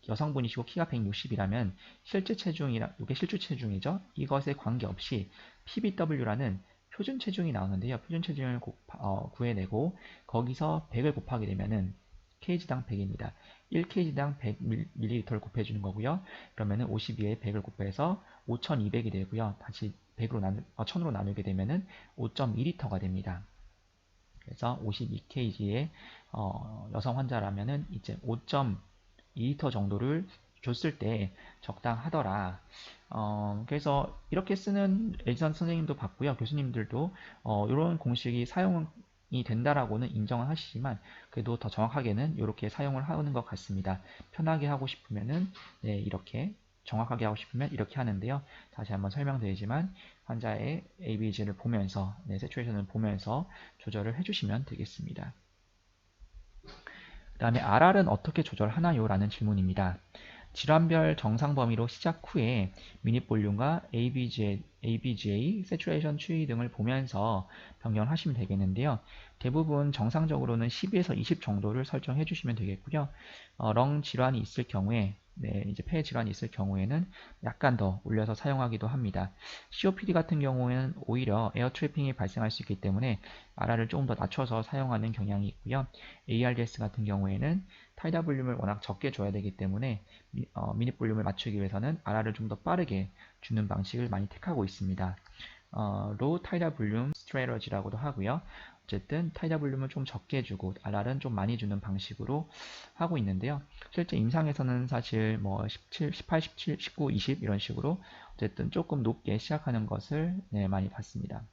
Speaker 1: 여성분이시고 키가 160이라면 실제 체중이라 이게 실제 체중이죠. 이것에 관계없이 PBW라는 표준 체중이 나오는데요. 표준 체중을 구해내고 거기서 100을 곱하게 되면은 kg당 100입니다. 1kg당 100ml를 곱해주는 거고요. 그러면은 52에 100을 곱해서 5200이 되고요. 다시 1000으로 나누게 되면은 5.2L가 됩니다. 그래서 52kg의 여성 환자라면은 이제 5.2L 정도를 줬을 때 적당하더라. 그래서 이렇게 쓰는 에디선 선생님도 봤고요. 교수님들도 이런 공식이 사용이 된다라고는 인정을 하시지만 그래도 더 정확하게는 이렇게 사용을 하는 것 같습니다. 편하게 하고 싶으면은 네, 이렇게 정확하게 하고 싶으면 이렇게 하는데요. 다시 한번 설명드리지만 환자의 ABG를 보면서 세츄레이션을 보면서 조절을 해주시면 되겠습니다. 그 다음에 RR은 어떻게 조절하나요? 라는 질문입니다. 질환별 정상 범위로 시작 후에 미닛볼륨과 ABGA, 세츄레이션 추이 등을 보면서 변경을 하시면 되겠는데요. 대부분 정상적으로는 12에서 20 정도를 설정해 주시면 되겠고요. 렁 질환이 있을 경우에 이제 폐 질환이 있을 경우에는 약간 더 올려서 사용하기도 합니다. COPD 같은 경우에는 오히려 에어 트래핑이 발생할 수 있기 때문에 RR을 조금 더 낮춰서 사용하는 경향이 있고요. ARDS 같은 경우에는 타이다 볼륨을 워낙 적게 줘야 되기 때문에 미닛 볼륨을 맞추기 위해서는 RR을 좀 더 빠르게 주는 방식을 많이 택하고 있습니다. 로우 타이다 볼륨 스트레러지라고도 하고요. 어쨌든 타이다 볼륨을 좀 적게 주고 RR은 좀 많이 주는 방식으로 하고 있는데요. 실제 임상에서는 사실 뭐 17, 18, 17, 19, 20 이런 식으로 어쨌든 조금 높게 시작하는 것을 많이 봤습니다.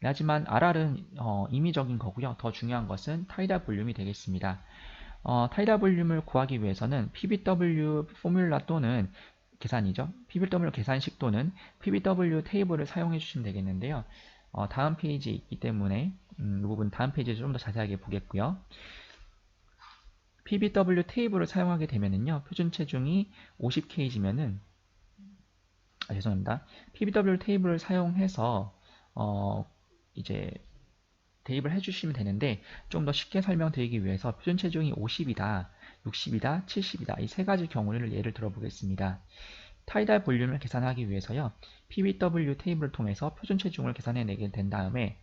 Speaker 1: 하지만 RR은 임의적인 거고요. 더 중요한 것은 타이다 볼륨이 되겠습니다. 타이다 볼륨을 구하기 위해서는 PBW 포뮬라 또는 계산이죠. PBW 계산식 또는 PBW 테이블을 사용해 주시면 되겠는데요. 다음 페이지에 있기 때문에 이 부분 다음 페이지에서 좀 더 자세하게 보겠고요. PBW 테이블을 사용하게 되면은요. 표준 체중이 50kg면은 죄송합니다. PBW 테이블을 사용해서 이제 대입을 해주시면 되는데 좀 더 쉽게 설명드리기 위해서 표준 체중이 50이다, 60이다, 70이다 이 세 가지 경우를 예를 들어 보겠습니다. 타이달 볼륨을 계산하기 위해서요. PBW 테이블을 통해서 표준 체중을 계산해내게 된 다음에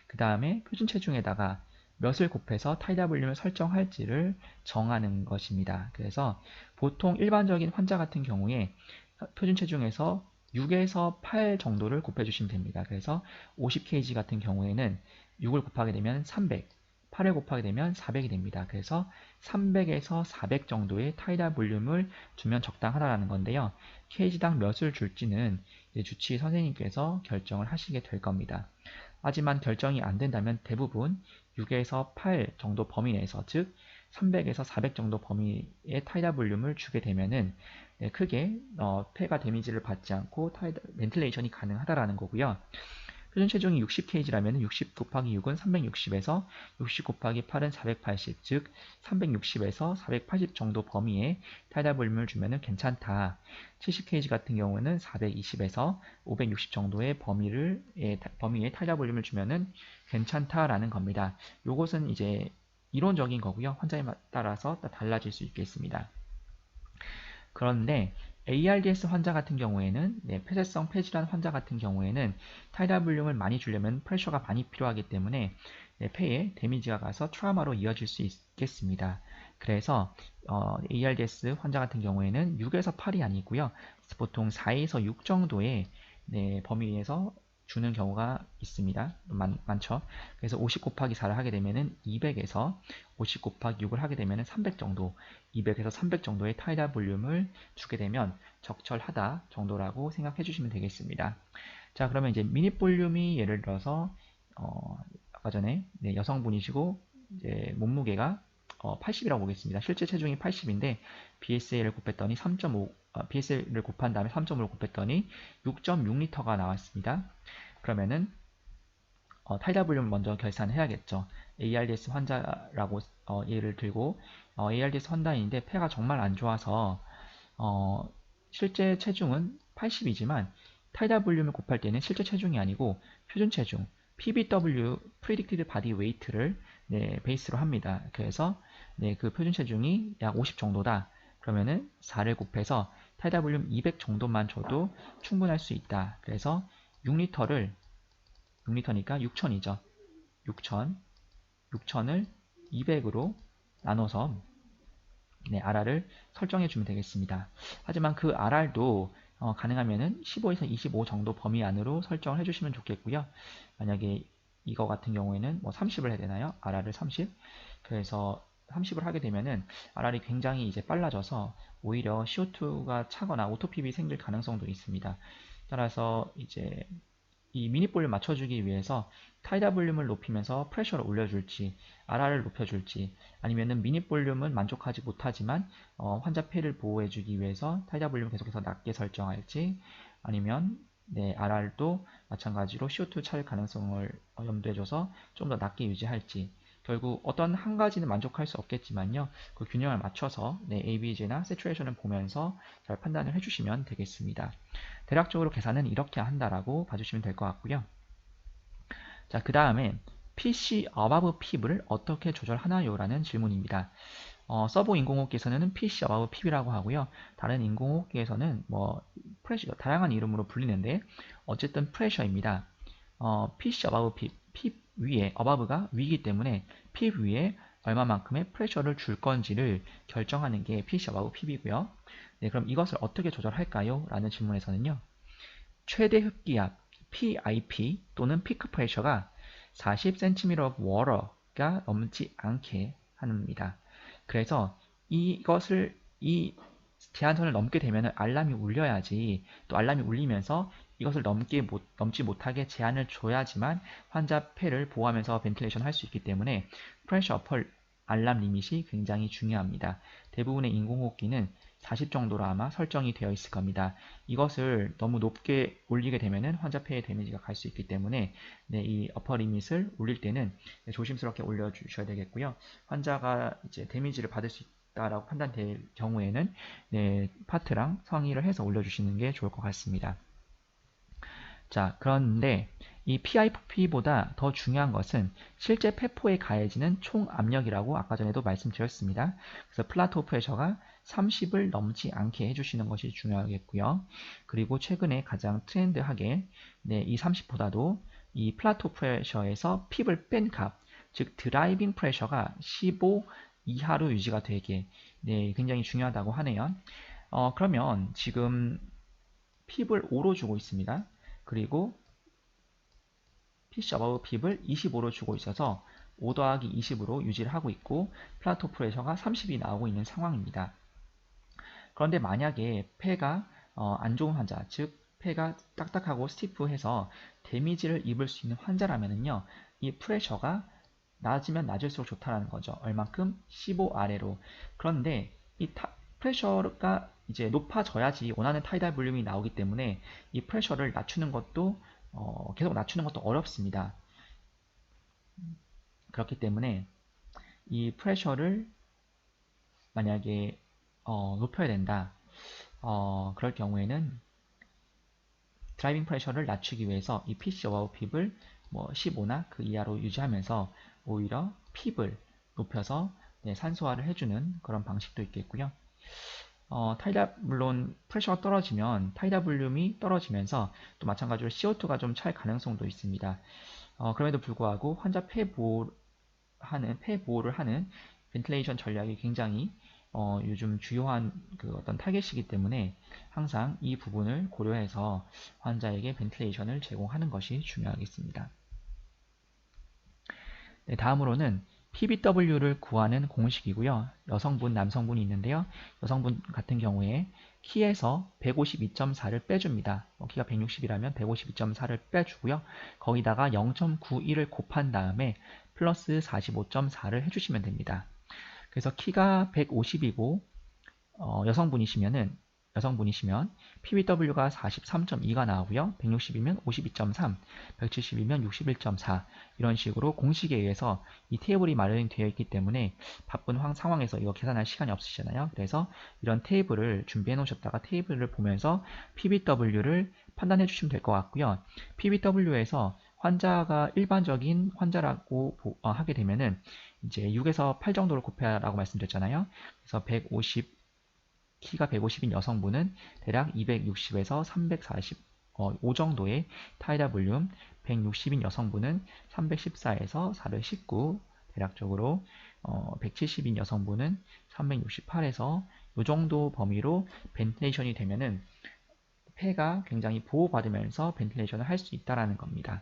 Speaker 1: 그 다음에 표준 체중에다가 몇을 곱해서 타이달 볼륨을 설정할지를 정하는 것입니다. 그래서 보통 일반적인 환자 같은 경우에 표준 체중에서 6에서 8 정도를 곱해주시면 됩니다. 그래서 50kg 같은 경우에는 6을 곱하게 되면 300, 8을 곱하게 되면 400이 됩니다. 그래서 300에서 400 정도의 타이달 볼륨을 주면 적당하다는 건데요. kg당 몇을 줄지는 주치의 선생님께서 결정을 하시게 될 겁니다. 하지만 결정이 안 된다면 대부분 6에서 8 정도 범위 내에서 즉 300에서 400 정도 범위의 타이달 볼륨을 주게 되면은 크게 폐가 데미지를 받지 않고 벤틸레이션이 가능하다라는 거고요. 표준 체중이 60kg라면 60 곱하기 6은 360에서 60 곱하기 8은 480, 즉 360에서 480 정도 범위의 타이달 볼륨을 주면 괜찮다. 70kg 같은 경우는 420에서 560 정도의 범위의 타이달 볼륨을 주면 괜찮다라는 겁니다. 이것은 이제 이론적인 거고요. 환자에 따라서 달라질 수 있겠습니다. 그런데 ARDS 환자 같은 경우에는 폐쇄성 폐질환 환자 같은 경우에는 타이달 볼륨을 많이 주려면 프레셔가 많이 필요하기 때문에 폐에 데미지가 가서 트라우마로 이어질 수 있겠습니다. 그래서 ARDS 환자 같은 경우에는 6에서 8이 아니고요. 보통 4에서 6 정도의 범위에서 주는 경우가 있습니다. 많죠. 그래서 50 곱하기 4를 하게 되면은 200에서 50 곱하기 6을 하게 되면은 300 정도, 200에서 300 정도의 타이달 볼륨을 주게 되면 적절하다 정도라고 생각해 주시면 되겠습니다. 자, 그러면 이제 미닛 볼륨이 예를 들어서 아까 전에 여성분이시고 이제 몸무게가 80이라고 보겠습니다. 실제 체중이 80인데 BSA를 곱했더니 3.5 BSA를 곱한 다음에 3.5를 곱했더니 6.6L가 나왔습니다. 그러면은 타이달 볼륨을 먼저 계산해야겠죠. ARDS 환자라고 예를 들고 ARDS 환자인데 폐가 정말 안 좋아서 실제 체중은 80이지만 타이달 볼륨을 곱할 때는 실제 체중이 아니고 표준 체중 PBW (Predicted Body Weight를 베이스로 합니다. 그래서 그 표준 체중이 약 50 정도다. 그러면은 4를 곱해서 타이달 볼륨 200 정도만 줘도 충분할 수 있다. 그래서 6리터니까 6천이죠. 6천을 200으로 나눠서 RR을 설정해 주면 되겠습니다. 하지만 그 RR도 가능하면은 15에서 25 정도 범위 안으로 설정을 해주시면 좋겠고요. 만약에 이거 같은 경우에는 뭐 30을 해야 되나요? RR을 30. 그래서 30을 하게 되면은 RR이 굉장히 이제 빨라져서 오히려 CO2가 차거나 오토핍이 생길 가능성도 있습니다. 따라서 이제 이 미니 볼륨 맞춰주기 위해서 타이달 볼륨을 높이면서 프레셔를 올려줄지 RR을 높여줄지 아니면은 미니 볼륨은 만족하지 못하지만 환자 폐를 보호해주기 위해서 타이달 볼륨을 계속해서 낮게 설정할지 아니면 RR도 마찬가지로 CO2 찰 가능성을 염두해줘서 좀 더 낮게 유지할지 결국 어떤 한 가지는 만족할 수 없겠지만요 그 균형을 맞춰서 ABG나 세츄레이션을 보면서 잘 판단을 해주시면 되겠습니다. 대략적으로 계산은 이렇게 한다라고 봐주시면 될 것 같고요. 자, 그 다음에 PC above PIB를 어떻게 조절하나요? 라는 질문입니다. 서버 인공호흡기에서는 PC above PIB라고 하고요. 다른 인공호흡기에서는 뭐 프레셔, 다양한 이름으로 불리는데 어쨌든 프레셔입니다. PC above PIB, PIB 위에, above가 위이기 때문에 PIB 위에 얼마만큼의 프레셔를 줄 건지를 결정하는 게 PC above PIB이고요. 네, 그럼 이것을 어떻게 조절할까요? 라는 질문에서는요. 최대 흡기압 PIP 또는 피크 프레셔가 40cm of water가 넘지 않게 합니다. 그래서 이것을 이 제한선을 넘게 되면 알람이 울려야지 또 알람이 울리면서 이것을 넘지 못하게 제한을 줘야지만 환자 폐를 보호하면서 벤틸레이션 할 수 있기 때문에 프레셔 어퍼 알람 리밋이 굉장히 중요합니다. 대부분의 인공호흡기는 40 정도로 아마 설정이 되어 있을 겁니다. 이것을 너무 높게 올리게 되면 환자 폐에 데미지가 갈 수 있기 때문에 이 어퍼 리밋을 올릴 때는 조심스럽게 올려주셔야 되겠고요. 환자가 이제 데미지를 받을 수 있다라고 판단될 경우에는 파트랑 상의를 해서 올려주시는 게 좋을 것 같습니다. 자, 그런데 이 PIP보다 더 중요한 것은 실제 폐포에 가해지는 총 압력이라고 아까 전에도 말씀드렸습니다. 그래서 플라토 프레셔가 30을 넘지 않게 해주시는 것이 중요하겠고요. 그리고 최근에 가장 트렌드하게 이 30보다도 이 플라토 프레셔에서 핍을 뺀 값, 즉 드라이빙 프레셔가 15 이하로 유지가 되게 굉장히 중요하다고 하네요. 그러면 지금 핍을 5로 주고 있습니다. 그리고 PC above PIB을 25로 주고 있어서 5 더하기 20으로 유지를 하고 있고 플라토 프레셔가 30이 나오고 있는 상황입니다. 그런데 만약에 폐가 안 좋은 환자, 즉 폐가 딱딱하고 스티프해서 데미지를 입을 수 있는 환자라면요, 이 프레셔가 낮으면 낮을수록 좋다라는 거죠. 얼만큼? 15 아래로. 그런데 이 프레셔가 이제 높아져야지 원하는 타이달 볼륨이 나오기 때문에 이 프레셔를 낮추는 것도 계속 낮추는 것도 어렵습니다. 그렇기 때문에 이 프레셔를 만약에 높여야 된다. 그럴 경우에는 드라이빙 프레셔를 낮추기 위해서 이 PC above PIB을 뭐 15나 그 이하로 유지하면서 오히려 PIB을 높여서 산소화를 해주는 그런 방식도 있겠고요. 물론 프레셔가 떨어지면 타이달 볼륨이 떨어지면서 또 마찬가지로 CO2가 좀 찰 가능성도 있습니다. 그럼에도 불구하고 환자 폐 보호를 하는 벤틸레이션 전략이 굉장히 요즘 주요한 그 어떤 타겟이기 때문에 항상 이 부분을 고려해서 환자에게 벤틸레이션을 제공하는 것이 중요하겠습니다. 네, 다음으로는 PBW를 구하는 공식이고요. 여성분, 남성분이 있는데요. 여성분 같은 경우에 키에서 152.4를 빼줍니다. 키가 160이라면 152.4를 빼주고요. 거기다가 0.91을 곱한 다음에 플러스 45.4를 해주시면 됩니다. 그래서 키가 150이고 여성분이시면은 여성분이시면 PBW가 43.2가 나오고요. 160이면 52.3, 170이면 61.4 이런 식으로 공식에 의해서 이 테이블이 마련이 되어 있기 때문에 바쁜 상황에서 이거 계산할 시간이 없으시잖아요. 그래서 이런 테이블을 준비해 놓으셨다가 테이블을 보면서 PBW를 판단해 주시면 될 것 같고요. PBW에서 환자가 일반적인 환자라고 하게 되면은 이제 6에서 8 정도를 곱해라고 말씀드렸잖아요. 그래서 키가 150인 여성분은 대략 260에서 345 정도의 타이다 볼륨, 160인 여성분은 314에서 419, 대략적으로 170인 여성분은 368에서 이 정도 범위로 벤틸레이션이 되면은 폐가 굉장히 보호받으면서 벤틸레이션을 할 수 있다라는 겁니다.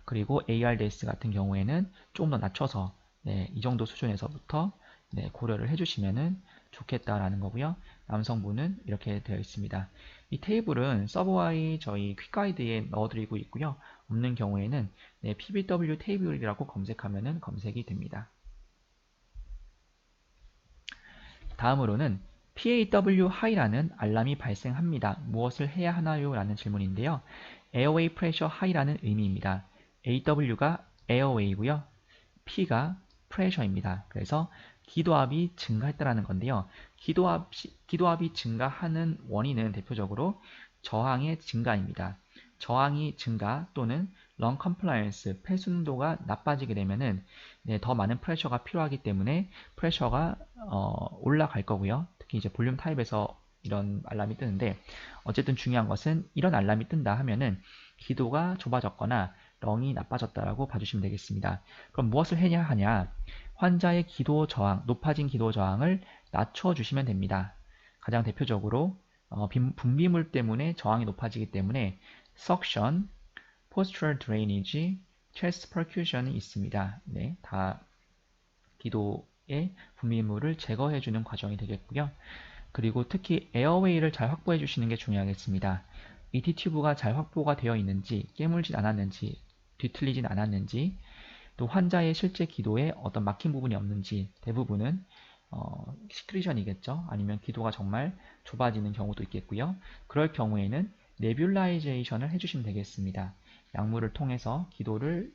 Speaker 1: 그리고 ARDS 같은 경우에는 조금 더 낮춰서 이 정도 수준에서부터 고려를 해주시면 좋겠다라는 거고요. 남성분은 이렇게 되어 있습니다. 이 테이블은 서브와이 저희 퀵가이드에 넣어드리고 있고요. 없는 경우에는 PBW 테이블이라고 검색하면 검색이 됩니다. 다음으로는 PAW 하이라는 알람이 발생합니다. 무엇을 해야 하나요? 라는 질문인데요. Airway Pressure High라는 의미입니다. AW가 Airway고요. P가 Pressure입니다. 그래서 기도압이 증가했다라는 건데요. 기도압이 증가하는 원인은 대표적으로 저항의 증가입니다. 저항이 증가 또는 lung compliance, 폐 순도가 나빠지게 되면은 더 많은 프레셔가 필요하기 때문에 프레셔가 올라갈 거고요. 특히 이제 볼륨 타입에서 이런 알람이 뜨는데 어쨌든 중요한 것은 이런 알람이 뜬다 하면은 기도가 좁아졌거나 렁이 나빠졌다라고 봐주시면 되겠습니다. 그럼 무엇을 해야 하냐? 환자의 기도 저항, 높아진 기도 저항을 낮춰주시면 됩니다. 가장 대표적으로 분비물 때문에 저항이 높아지기 때문에 suction, postural drainage, chest perfusion이 있습니다. 네, 다 기도의 분비물을 제거해주는 과정이 되겠고요. 그리고 특히 에어웨이를 잘 확보해 주시는 게 중요하겠습니다. ET 튜브가 잘 확보가 되어 있는지, 깨물진 않았는지, 뒤틀리진 않았는지, 또 환자의 실제 기도에 어떤 막힌 부분이 없는지, 대부분은 시크리션이겠죠. 아니면 기도가 정말 좁아지는 경우도 있겠고요. 그럴 경우에는 네뷸라이제이션을 해주시면 되겠습니다. 약물을 통해서 기도를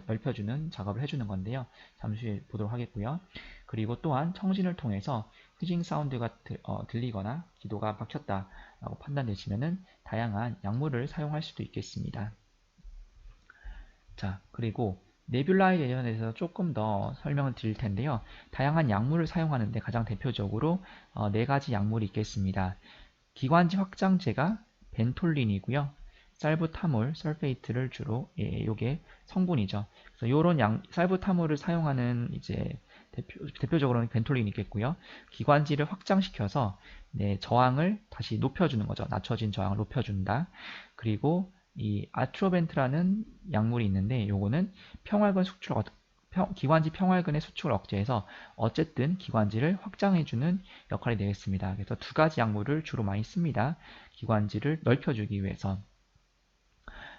Speaker 1: 넓혀주는 작업을 해주는 건데요. 잠시 후에 보도록 하겠고요. 그리고 또한 청진을 통해서 휘징 사운드가 들리거나 기도가 막혔다라고 판단되시면 다양한 약물을 사용할 수도 있겠습니다. 자, 그리고 네뷸라이제이션에 대해서 조금 더 설명을 드릴 텐데요. 다양한 약물을 사용하는데 가장 대표적으로 4가지 약물이 있겠습니다. 기관지 확장제가 벤톨린이고요. 살부타몰, 설페이트를 주로 요게 성분이죠. 그래서 요런 살부타몰을 사용하는 이제 대표적으로는 벤톨린이 있겠고요. 기관지를 확장시켜서 저항을 다시 높여주는 거죠. 낮춰진 저항을 높여준다. 그리고 이 아트로벤트라는 약물이 있는데 요거는 기관지 평활근의 수축을 억제해서 어쨌든 기관지를 확장해주는 역할이 되겠습니다. 그래서 2가지 약물을 주로 많이 씁니다. 기관지를 넓혀주기 위해서.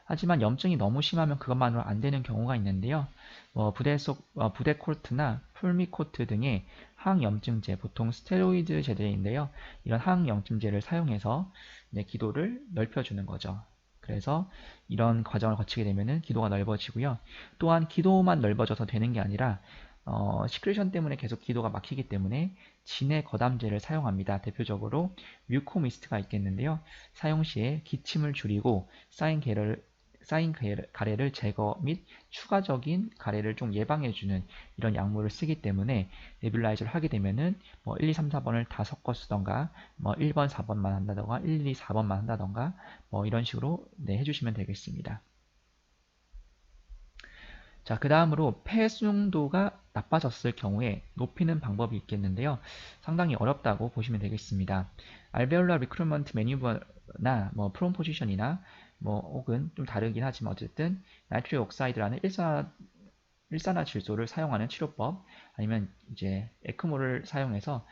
Speaker 1: 하지만 염증이 너무 심하면 그것만으로 안 되는 경우가 있는데요. 부데콜트나 풀미코트 등의 항염증제, 보통 스테로이드 제제인데요. 이런 항염증제를 사용해서 기도를 넓혀주는 거죠. 그래서 이런 과정을 거치게 되면 기도가 넓어지고요. 또한 기도만 넓어져서 되는 게 아니라 시크레션 때문에 계속 기도가 막히기 때문에 진해 거담제를 사용합니다. 대표적으로 뮤코미스트가 있겠는데요. 사용 시에 기침을 줄이고 쌓인 가래를 제거 및 추가적인 가래를 좀 예방해주는 이런 약물을 쓰기 때문에 네뷸라이저를 하게 되면은 1, 2, 3, 4번을 다 섞어 쓰던가 1번, 4번만 한다던가 1, 2, 4번만 한다던가 이런 식으로 해주시면 되겠습니다. 자, 그 다음으로 폐 수용도가 나빠졌을 경우에 높이는 방법이 있겠는데요. 상당히 어렵다고 보시면 되겠습니다. 알베올라 리크루먼트 매뉴버나 프롬 포지션이나 혹은 좀 다르긴 하지만 어쨌든 나이트리 옥사이드라는 일산화질소를 사용하는 치료법 아니면 이제 에크모를 사용해서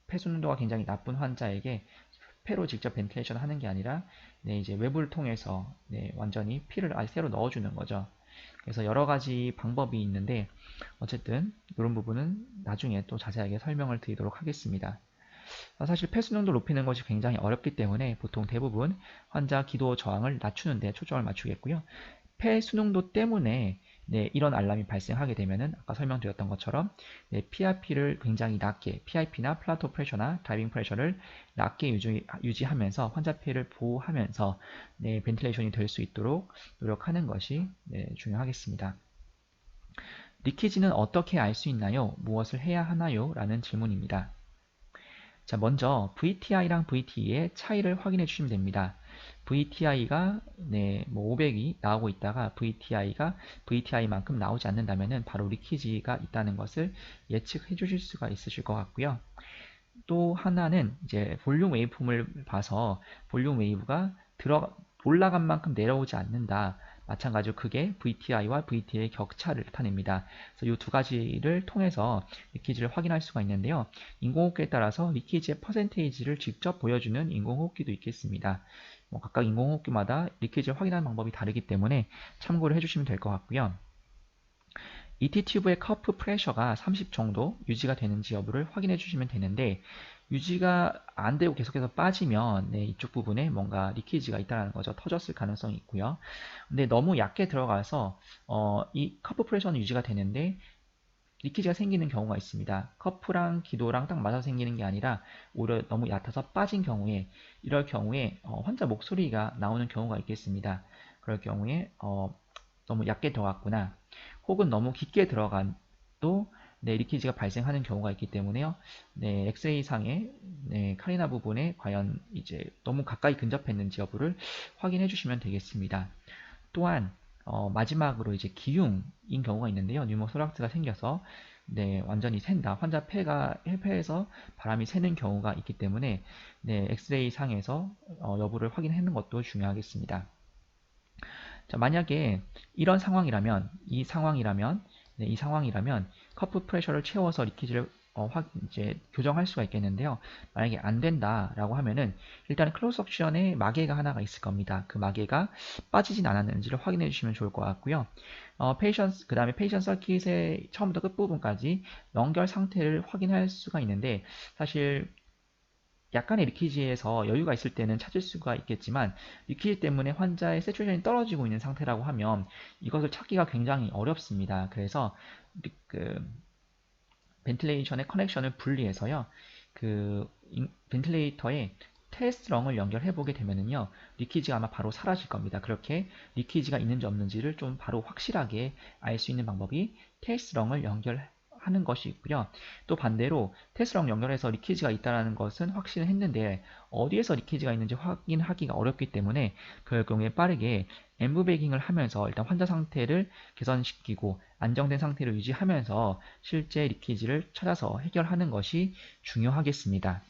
Speaker 1: 폐 수용도가 굉장히 나쁜 환자에게 폐로 직접 벤틸레이션 하는 게 아니라 이제 외부를 통해서 완전히 피를 아예 새로 넣어주는 거죠. 그래서 여러 가지 방법이 있는데 어쨌든 이런 부분은 나중에 또 자세하게 설명을 드리도록 하겠습니다. 사실 폐수능도 높이는 것이 굉장히 어렵기 때문에 보통 대부분 환자 기도 저항을 낮추는 데 초점을 맞추겠고요. 폐수능도 때문에 네, 이런 알람이 발생하게 되면은 아까 설명드렸던 것처럼 네, PRP를 굉장히 낮게, PIP나 플라토 프레셔나 드라이빙 프레셔를 낮게 유지하면서 환자 폐를 보호하면서 네, 벤틸레이션이 될 수 있도록 노력하는 것이 네, 중요하겠습니다. 리키지는 어떻게 알 수 있나요? 무엇을 해야 하나요? 라는 질문입니다. 자, 먼저 VTI랑 VTE의 차이를 확인해 주시면 됩니다. VTI가 네, 뭐 500이 나오고 있다가 VTI가 VTI만큼 나오지 않는다면은 바로 리키지가 있다는 것을 예측해 주실 수가 있으실 것 같고요. 또 하나는 이제 볼륨 웨이브폼을 봐서 볼륨 웨이브가 올라간 만큼 내려오지 않는다. 마찬가지로 그게 VTI와 VT의 격차를 나타냅니다. 그래서 이 두 가지를 통해서 리키지를 확인할 수가 있는데요. 인공호흡기에 따라서 리키지의 퍼센테이지를 직접 보여주는 인공호흡기도 있겠습니다. 각각 인공호흡기마다 리키지를 확인하는 방법이 다르기 때문에 참고를 해주시면 될 것 같고요. ET 튜브의 커프 프레셔가 30 정도 유지가 되는지 여부를 확인해 주시면 되는데 유지가 안 되고 계속해서 빠지면 네, 이쪽 부분에 뭔가 리키지가 있다는 거죠. 터졌을 가능성이 있고요. 근데 너무 얕게 들어가서 이 커프 프레셔는 유지가 되는데 리키지가 생기는 경우가 있습니다. 커프랑 기도랑 딱 맞아서 생기는 게 아니라 오히려 너무 얕아서 빠진 경우에 이럴 경우에 환자 목소리가 나오는 경우가 있겠습니다. 그럴 경우에 너무 얕게 들어갔구나. 혹은 너무 깊게 들어간도 네, 리키지가 발생하는 경우가 있기 때문에요. 네, 엑스레이 상의 네, 카리나 부분에 과연 이제 너무 가까이 근접했는지 여부를 확인해 주시면 되겠습니다. 또한 마지막으로 이제 기흉인 경우가 있는데요. 뉴모소락스가 생겨서 네, 완전히 샌다. 환자 폐에서 바람이 새는 경우가 있기 때문에 네, 엑스레이 상에서 여부를 확인하는 것도 중요하겠습니다. 자, 만약에 이런 상황이라면, 네, 이 상황이라면 커프 프레셔를 채워서 리키지를 이제 교정할 수가 있겠는데요. 만약에 안 된다라고 하면은 일단 클로즈 석션에 마개가 하나가 있을 겁니다. 그 마개가 빠지진 않았는지를 확인해 주시면 좋을 것 같고요. 그 다음에 페이션 서킷의 처음부터 끝부분까지 연결 상태를 확인할 수가 있는데 사실 약간의 리키지에서 여유가 있을 때는 찾을 수가 있겠지만 리키지 때문에 환자의 세츄레이션이 떨어지고 있는 상태라고 하면 이것을 찾기가 굉장히 어렵습니다. 그래서 그 벤틸레이션의 커넥션을 분리해서요. 그 벤틸레이터에 테스트렁을 연결해 보게 되면은요. 리키지가 아마 바로 사라질 겁니다. 그렇게 리키지가 있는지 없는지를 좀 바로 확실하게 알 수 있는 방법이 테스트렁을 연결하는 것이 있고요. 또 반대로 테스트렁 연결해서 리키지가 있다는 것은 확신을 했는데 어디에서 리키지가 있는지 확인하기가 어렵기 때문에 그럴 경우에 빠르게 엠브베깅을 하면서 일단 환자 상태를 개선시키고 안정된 상태를 유지하면서 실제 리키지를 찾아서 해결하는 것이 중요하겠습니다.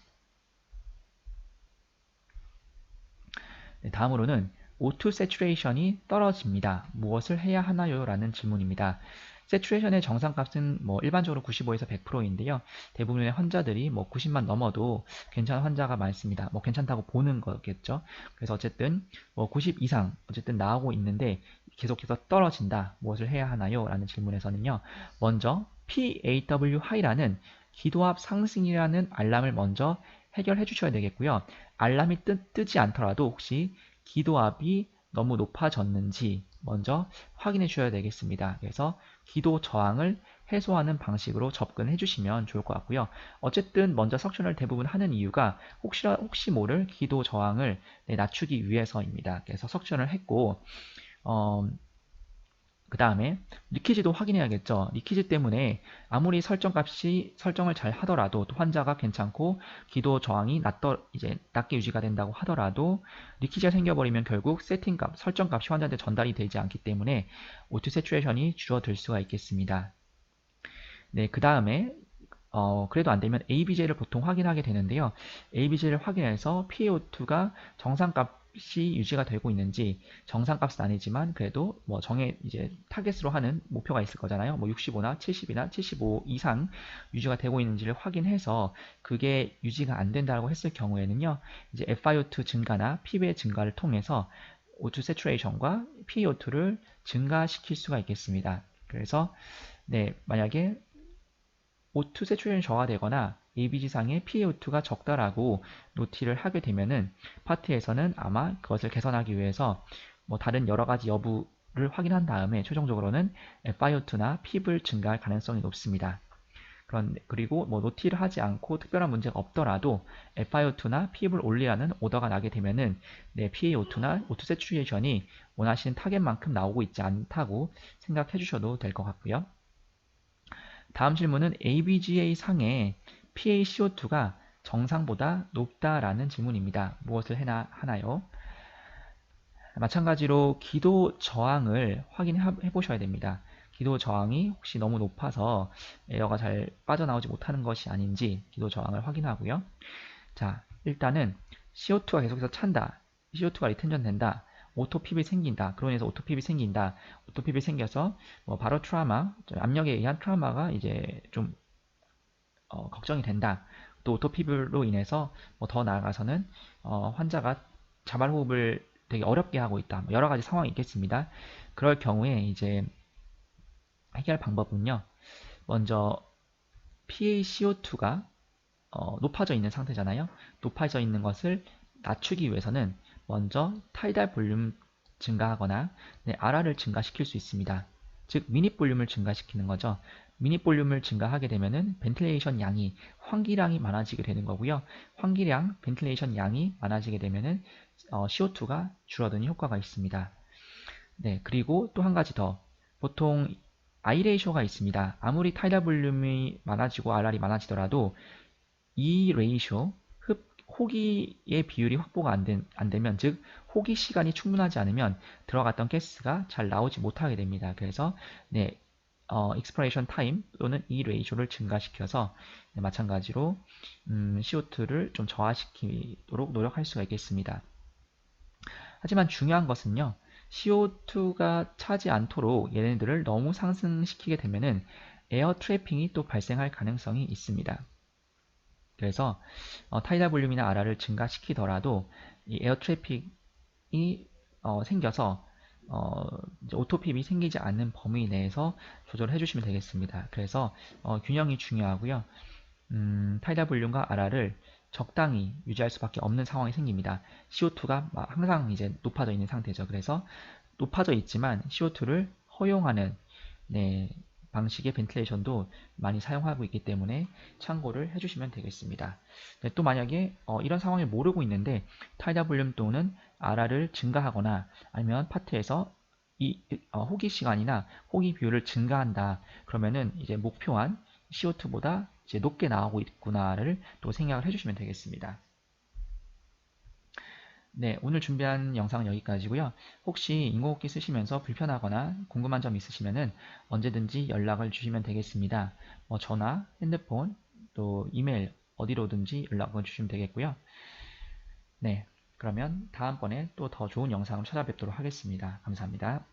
Speaker 1: 네, 다음으로는 O2 saturation이 떨어집니다. 무엇을 해야 하나요? 라는 질문입니다. 세츄레이션의 정상값은 일반적으로 95에서 100%인데요. 대부분의 환자들이 90만 넘어도 괜찮은 환자가 많습니다. 괜찮다고 보는 거겠죠. 그래서 어쨌든 90 이상 어쨌든 나오고 있는데 계속해서 떨어진다. 무엇을 해야 하나요? 라는 질문에서는요. 먼저 PAW high라는 기도압 상승이라는 알람을 먼저 해결해 주셔야 되겠고요. 알람이 뜨지 않더라도 혹시 기도압이 너무 높아졌는지 먼저 확인해 주셔야 되겠습니다. 그래서 기도 저항을 해소하는 방식으로 접근해 주시면 좋을 것 같고요. 어쨌든 먼저 석션을 대부분 하는 이유가 혹시 모를 기도 저항을 낮추기 위해서입니다. 그래서 석션을 했고 그 다음에 리키지도 확인해야겠죠. 리키지 때문에 아무리 설정을 잘 하더라도 또 환자가 괜찮고 기도 저항이 낮게 유지가 된다고 하더라도 리키지가 생겨버리면 결국 설정값이 환자한테 전달이 되지 않기 때문에 O2 세츄레이션이 줄어들 수가 있겠습니다. 네, 그 다음에 그래도 안 되면 ABJ를 보통 확인하게 되는데요. ABJ를 확인해서 PaO2가 정상값이 유지가 되고 있는지 정상값은 아니지만 그래도 이제 타겟으로 하는 목표가 있을 거잖아요. 65나 70이나 75 이상 유지가 되고 있는지를 확인해서 그게 유지가 안 된다고 했을 경우에는요. 이제 FiO2 증가나 PB의 증가를 통해서 O2 세츄레이션과 PaO2를 증가시킬 수가 있겠습니다. 그래서 네, 만약에 O2 세츄레이션이 저하되거나 ABG상의 PaO2가 적다라고 노티를 하게 되면은 파트에서는 아마 그것을 개선하기 위해서 뭐 다른 여러 가지 여부를 확인한 다음에 최종적으로는 FiO2나 PIB을 증가할 가능성이 높습니다. 그리고 뭐 노티를 하지 않고 특별한 문제가 없더라도 FiO2나 PIB을 올리라는 오더가 나게 되면은 PaO2나 O2 세츄레이션이 원하시는 타겟만큼 나오고 있지 않다고 생각해 주셔도 될 것 같고요. 다음 질문은 ABGA 상의 PaCO2가 정상보다 높다라는 질문입니다. 무엇을 하나요? 마찬가지로 기도 저항을 확인해 보셔야 됩니다. 기도 저항이 혹시 너무 높아서 에어가 잘 빠져나오지 못하는 것이 아닌지 기도 저항을 확인하고요. 자, 일단은 CO2가 계속해서 찬다. CO2가 리텐전 된다. 오토핍이 생긴다. 그로 인해서 오토핍이 생긴다. 오토핍이 생겨서 뭐 바로 트라우마, 압력에 의한 트라우마가 이제 좀 걱정이 된다. 또 오토핍으로 인해서 뭐 더 나아가서는 환자가 자발호흡을 되게 어렵게 하고 있다. 뭐 여러 가지 상황이 있겠습니다. 그럴 경우에 이제 해결 방법은요. 먼저 PaCO2가 높아져 있는 상태잖아요. 높아져 있는 것을 낮추기 위해서는 먼저 타이달 볼륨 증가하거나 RR을 증가시킬 수 있습니다. 즉 미닛 볼륨을 증가시키는 거죠. 미닛 볼륨을 증가하게 되면은 벤틸레이션 양이 환기량이 많아지게 되는 거고요. 환기량, 벤틸레이션 양이 많아지게 되면은 CO2가 줄어드는 효과가 있습니다. 네, 그리고 또 한 가지 더. 보통 I 레이쇼가 있습니다. 아무리 타이달 볼륨이 많아지고 RR이 많아지더라도 이 레이쇼, 호기의 비율이 확보가 안 되면, 즉 호기 시간이 충분하지 않으면 들어갔던 가스가 잘 나오지 못하게 됩니다. 그래서 exploration time 또는 이 레이쇼를 증가시켜서 마찬가지로 CO2를 좀 저하시키도록 노력할 수가 있겠습니다. 하지만 중요한 것은요. CO2가 차지 않도록 얘네들을 너무 상승시키게 되면은 에어 트래핑이 또 발생할 가능성이 있습니다. 그래서 타이달 볼륨이나 RR을 증가시키더라도 이 에어 트래픽이 생겨서 이제 오토핍이 생기지 않는 범위 내에서 조절해 주시면 되겠습니다. 그래서 균형이 중요하고요. 타이달 볼륨과 RR을 적당히 유지할 수밖에 없는 상황이 생깁니다. CO2가 항상 이제 높아져 있는 상태죠. 그래서 높아져 있지만 CO2를 허용하는 방식의 벤틸레이션도 많이 사용하고 있기 때문에 참고를 해주시면 되겠습니다. 또 만약에 이런 상황을 모르고 있는데 타이달 볼륨 또는 RR을 증가하거나 아니면 파트에서 이 호기 시간이나 호기 비율을 증가한다. 그러면은 이제 목표한 CO2보다 이제 높게 나오고 있구나를 또 생각을 해주시면 되겠습니다. 네, 오늘 준비한 영상은 여기까지고요. 혹시 인공호흡기 쓰시면서 불편하거나 궁금한 점 있으시면은 언제든지 연락을 주시면 되겠습니다. 전화, 핸드폰, 또 이메일 어디로든지 연락을 주시면 되겠고요. 네, 그러면 다음번에 또 더 좋은 영상으로 찾아뵙도록 하겠습니다. 감사합니다.